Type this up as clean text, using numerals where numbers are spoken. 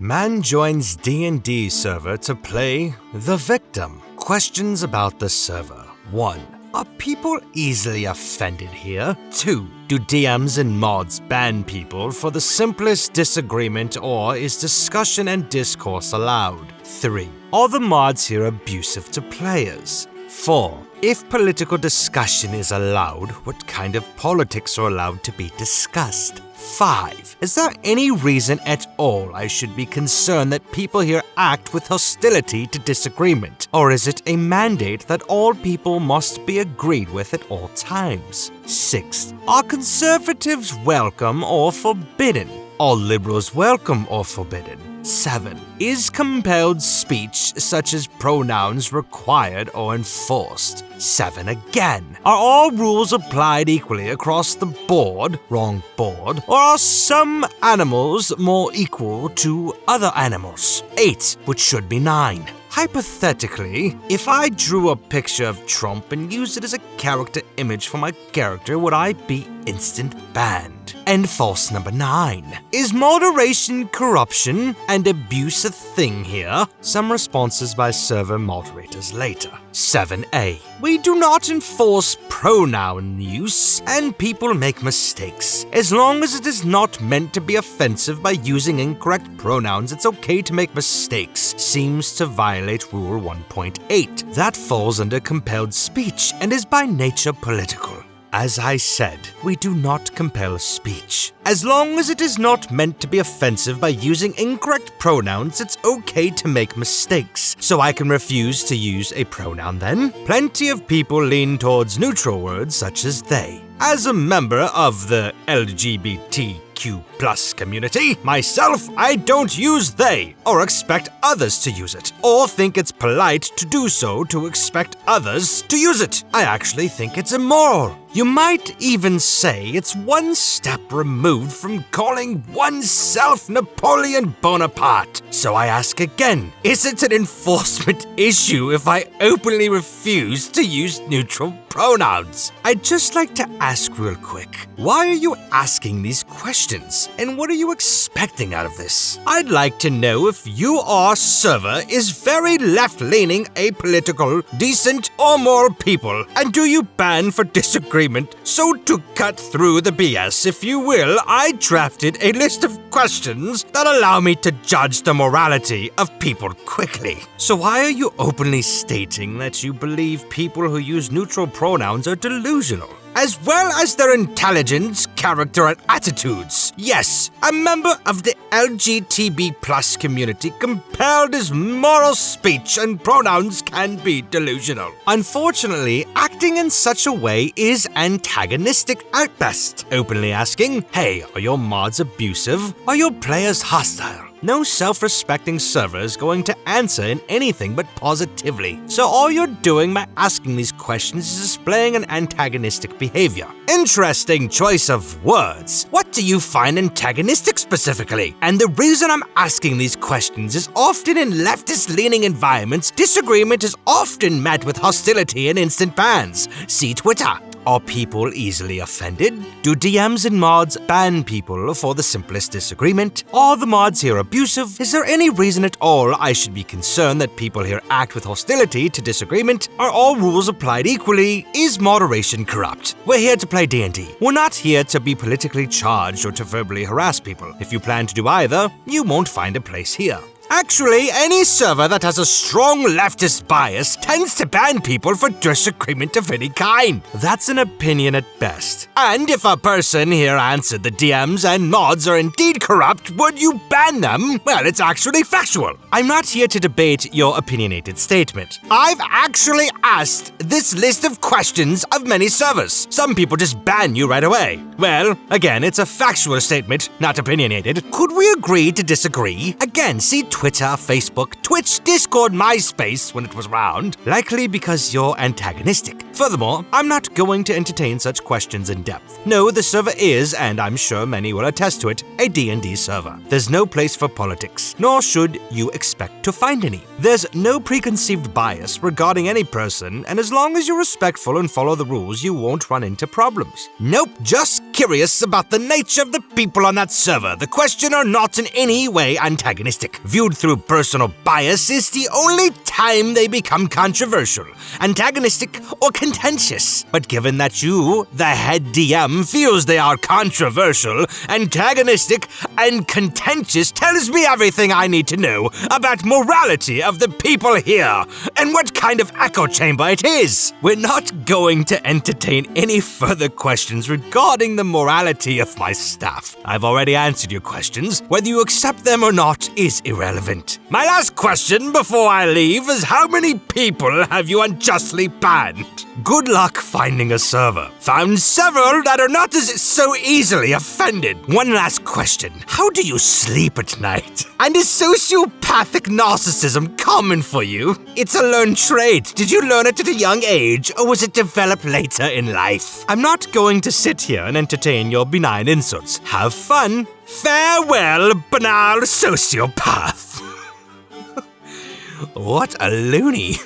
Man joins D&D server to play The Victim. Questions about the server. 1. Are people easily offended here? 2. Do DMs and mods ban people for the simplest disagreement, or is discussion and discourse allowed? 3. Are the mods here abusive to players? 4. If political discussion is allowed, what kind of politics are allowed to be discussed? 5. Is there any reason at all I should be concerned that people here act with hostility to disagreement? Or is it a mandate that all people must be agreed with at all times? 6. Are conservatives welcome or forbidden? Are liberals welcome or forbidden? 7. Is compelled speech, such as pronouns, required or enforced? 7 again. Are all rules applied equally across the board? Wrong board. Or are some animals more equal to other animals? 8, which should be 9. Hypothetically, if I drew a picture of Trump and used it as a character image for my character, would I be instant banned? And false number 9. Is moderation corruption and abuse a thing here? Some responses by server moderators later. 7a. We do not enforce pronoun use, and people make mistakes. As long as it is not meant to be offensive by using incorrect pronouns, it's okay to make mistakes. Seems to violate Rule 1.8. That falls under compelled speech and is by nature political. As I said, we do not compel speech. As long as it is not meant to be offensive by using incorrect pronouns, it's okay to make mistakes. So I can refuse to use a pronoun then? Plenty of people lean towards neutral words such as they. As a member of the LGBTQ+ community, myself, I don't use they, or expect others to use it, or think it's polite to do so to expect others to use it. I actually think it's immoral. You might even say it's one step removed from calling oneself Napoleon Bonaparte. So I ask again, is it an enforcement issue if I openly refuse to use neutral pronouns? I'd just like to ask real quick, why are you asking these questions? And what are you expecting out of this? I'd like to know if your server is very left-leaning, apolitical, decent, or moral people, and do you ban for disagreement? So to cut through the BS, if you will, I drafted a list of questions that allow me to judge the morality of people quickly. So why are you openly stating that you believe people who use neutral pronouns are delusional, as well as their intelligence, character, and attitudes? Yes, a member of the LGTB+ community compelled his moral speech and pronouns can be delusional. Unfortunately, acting in such a way is antagonistic at best. Openly asking, hey, are your mods abusive? Are your players hostile? No self-respecting server is going to answer in anything but positively. So all you're doing by asking these questions is displaying an antagonistic behavior. Interesting choice of words. What do you find antagonistic specifically? And the reason I'm asking these questions is often in leftist-leaning environments, disagreement is often met with hostility and instant bans. See Twitter. Are people easily offended? Do DMs and mods ban people for the simplest disagreement? Are the mods here abusive? Is there any reason at all I should be concerned that people here act with hostility to disagreement? Are all rules applied equally? Is moderation corrupt? We're here to play D&D. We're not here to be politically charged or to verbally harass people. If you plan to do either, you won't find a place here. Actually, any server that has a strong leftist bias tends to ban people for disagreement of any kind. That's an opinion at best. And if a person here answered the DMs and mods are indeed corrupt, would you ban them? Well, it's actually factual. I'm not here to debate your opinionated statement. I've actually asked this list of questions of many servers. Some people just ban you right away. Well, again, it's a factual statement, not opinionated. Could we agree to disagree? Again, see Twitter, Facebook, Twitch, Discord, MySpace when it was around, likely because you're antagonistic. Furthermore, I'm not going to entertain such questions in depth. No, the server is, and I'm sure many will attest to it, a D&D server. There's no place for politics, nor should you expect to find any. There's no preconceived bias regarding any person, and as long as you're respectful and follow the rules, you won't run into problems. Nope, just kidding. curious about the nature of the people on that server. The question are not in any way antagonistic. Viewed through personal bias is the only time they become controversial, antagonistic, or contentious. But given that you, the head DM, feels they are controversial, antagonistic, and contentious, tells me everything I need to know about morality of the people here, and what kind of echo chamber it is. We're not going to entertain any further questions regarding the morality of my staff. I've already answered your questions. Whether you accept them or not is irrelevant. My last question before I leave is, how many people have you unjustly banned? Good luck finding a server. Found several that are not as so easily offended. One last question. How do you sleep at night? And is sociopathic narcissism common for you? It's a learned trait. Did you learn it at a young age, or was it developed later in life? I'm not going to sit here and entertain your benign insults. Have fun. Farewell, banal sociopath. What a loony.